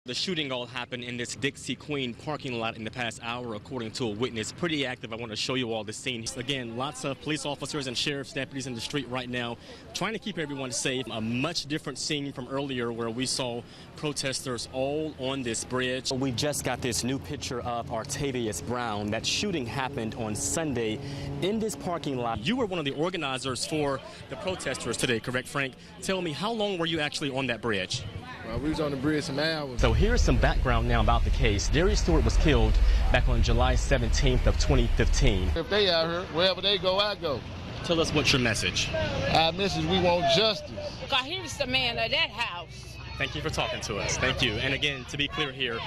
The shooting all happened in this Dixie Queen parking lot in the past hour, according to a witness. Pretty active. I want to show you all the scene. Again, lots of police officers and sheriff's deputies in the street right now, trying to keep everyone safe. A much different scene from earlier where we saw protesters all on this bridge. We just got this new picture of Artavius Brown. That shooting happened on Sunday in this parking lot. You were one of the organizers for the protesters today, correct, Frank? Tell me, how long were you actually on that bridge? Well, we was on the bridge some hours. So here's some background now about the case. Darius Stewart was killed back on July 17th of 2015. If they out here, wherever they go, I go. Tell us what's your message. Our message, we want justice. Because he was the man of that house. Thank you for talking to us. Thank you. And again, to be clear here,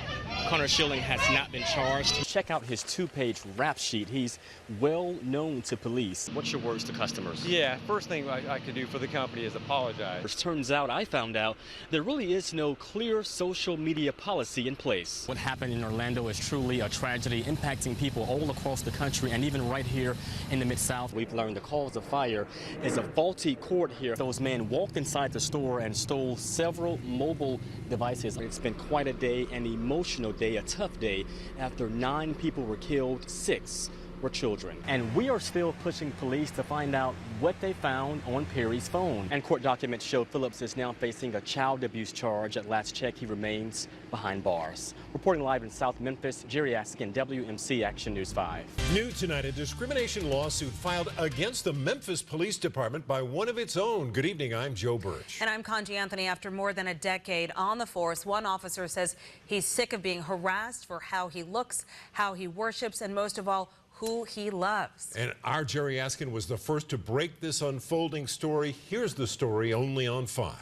Connor Schilling has not been charged. Check out his two-page rap sheet. He's well known to police. What's your words to customers? Yeah, first thing I could do for the company is apologize. It turns out, I found out, there really is no clear social media policy in place. What happened in Orlando is truly a tragedy impacting people all across the country and even right here in the Mid-South. We've learned the cause of fire is a faulty cord here. Those men walked inside the store and stole several mobile devices. It's been quite a day, an emotional day, a tough day, after 9 people were killed, 6 were children. And we are still pushing police to find out what they found on Perry's phone. And court documents show Phillips is now facing a child abuse charge. At last check, he remains behind bars. Reporting live in South Memphis, Jerry Askin, WMC Action News 5. New tonight, a discrimination lawsuit filed against the Memphis Police Department by one of its own. Good evening, I'm Joe Birch. And I'm Conji Anthony. After more than a decade on the force, one officer says he's sick of being harassed for how he looks, how he worships, and most of all, who he loves. And our Jerry Askin was the first to break this unfolding story. Here's the story only on 5.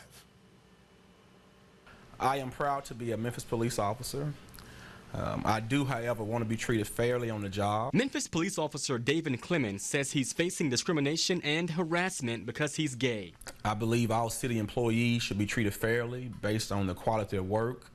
I am proud to be a Memphis police officer. I do, however, want to be treated fairly on the job. Memphis police officer David Clemens says he's facing discrimination and harassment because he's gay. I believe all city employees should be treated fairly based on the quality of work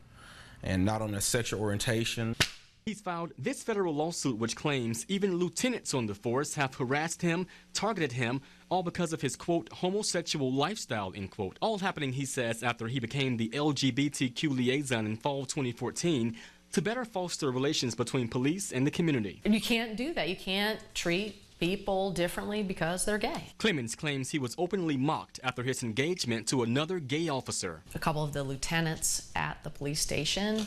and not on their sexual orientation. He's filed this federal lawsuit which claims even lieutenants on the force have harassed him, targeted him, all because of his, quote, homosexual lifestyle, end quote. All happening, he says, after he became the LGBTQ liaison in fall 2014 to better foster relations between police and the community. And you can't do that. You can't treat people differently because they're gay. Clemens claims he was openly mocked after his engagement to another gay officer. A couple of the lieutenants at the police station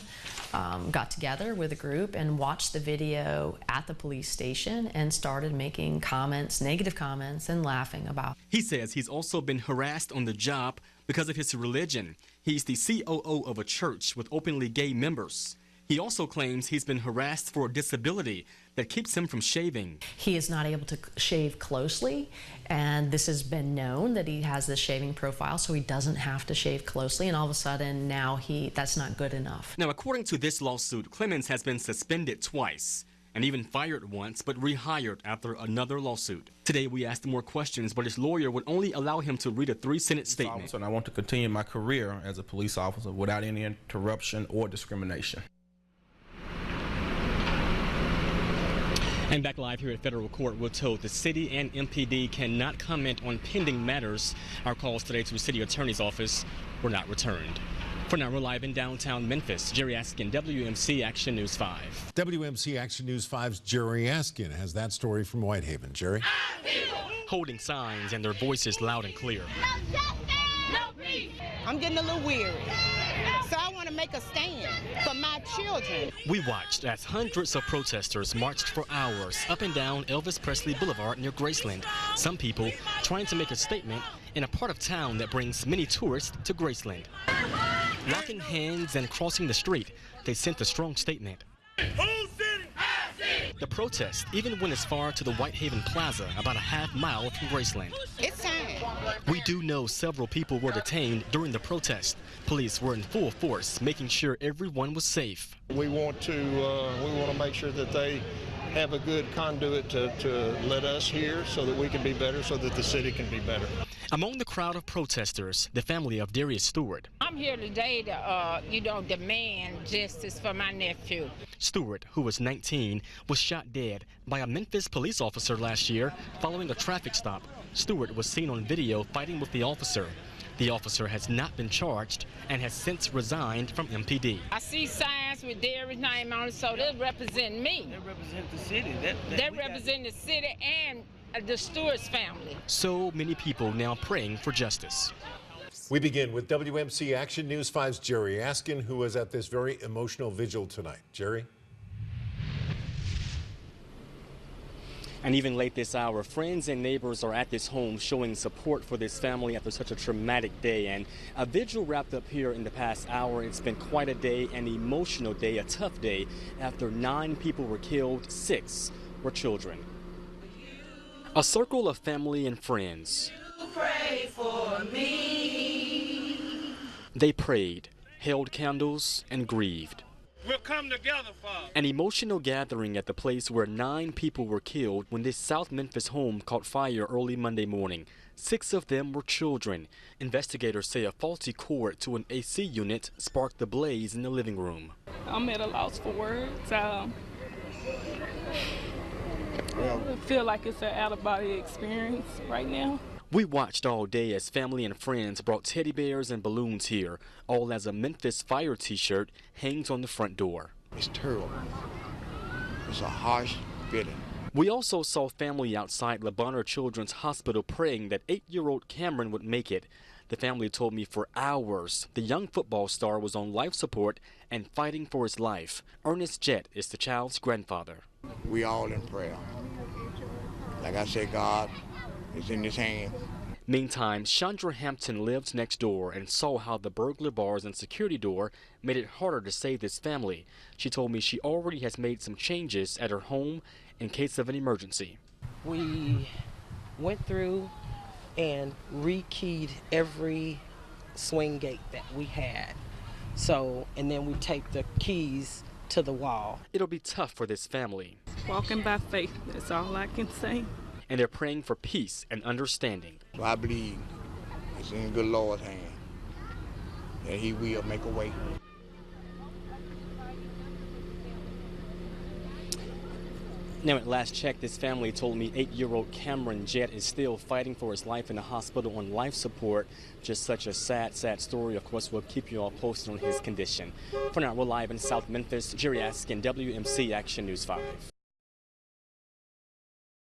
got together with a group and watched the video at the police station and started making comments, negative comments, and laughing about. He says he's also been harassed on the job because of his religion. He's the COO of a church with openly gay members. He also claims he's been harassed for a disability that keeps him from shaving. He is not able to shave closely, and this has been known that he has this shaving profile, so he doesn't have to shave closely, and all of a sudden now that's not good enough. Now, according to this lawsuit, Clemens has been suspended twice and even fired once, but rehired after another lawsuit. Today, we asked more questions, but his lawyer would only allow him to read a 3-sentence statement. And I want to continue my career as a police officer without any interruption or discrimination. And back live here at federal court, we're told the city and MPD cannot comment on pending matters. Our calls today to the city attorney's office were not returned. For now, we're live in downtown Memphis. Jerry Askin, WMC Action News 5. WMC Action News 5's Jerry Askin has that story from Whitehaven. Jerry? Holding signs and their voices loud and clear. No justice! No peace! I'm getting a little weary. So I want to make a stand for my children. We watched as hundreds of protesters marched for hours up and down Elvis Presley Boulevard near Graceland. Some people trying to make a statement in a part of town that brings many tourists to Graceland. Locking hands and crossing the street, they sent a strong statement. The protest even went as far to the Whitehaven Plaza, about a half-mile from Graceland. It's time. We do know several people were detained during the protest. Police were in full force, making sure everyone was safe. We want to make sure that they have a good conduit to let us hear so that we can be better, so that the city can be better. Among the crowd of protesters, the family of Darius Stewart. I'm here today to, demand justice for my nephew. Stewart, who was 19, was shot dead by a Memphis police officer last year following a traffic stop. Stewart was seen on video fighting with the officer. The officer has not been charged and has since resigned from MPD. I see signs with Derry's name on it, so they represent me. They represent the city. They represent the city and the Stewart's family. So many people now praying for justice. We begin with WMC Action News 5's Jerry Askin, who was at this very emotional vigil tonight. Jerry? And even late this hour, friends and neighbors are at this home showing support for this family after such a traumatic day. And a vigil wrapped up here in the past hour. It's been quite a day, an emotional day, a tough day. After 9 people were killed, 6 were children. A circle of family and friends. You pray for me. They prayed, held candles, and grieved. We'll come together, Father. An emotional gathering at the place where 9 people were killed when this South Memphis home caught fire early Monday morning. 6 of them were children. Investigators say a faulty cord to an AC unit sparked the blaze in the living room. I'm at a loss for words. I feel like it's an out-of-body experience right now. We watched all day as family and friends brought teddy bears and balloons here, all as a Memphis Fire t-shirt hangs on the front door. It's terrible. It's a harsh feeling. We also saw family outside Le Bonheur Children's Hospital praying that 8-year-old Cameron would make it. The family told me for hours the young football star was on life support and fighting for his life. Ernest Jett is the child's grandfather. We all in prayer. Like I said, God is in his hand. Meantime, Chandra Hampton lives next door and saw how the burglar bars and security door made it harder to save this family. She told me she already has made some changes at her home in case of an emergency. We went through and rekeyed every swing gate that we had. And then we taped the keys to the wall. It'll be tough for this family. Walking by faith, that's all I can say. And they're praying for peace and understanding. So I believe it's in the good Lord's hand, that he will make a way. Now, at last check, this family told me 8-year-old Cameron Jett is still fighting for his life in the hospital on life support. Just such a sad, sad story. Of course, we'll keep you all posted on his condition. For now, we're live in South Memphis. Jerry Askin, WMC Action News 5.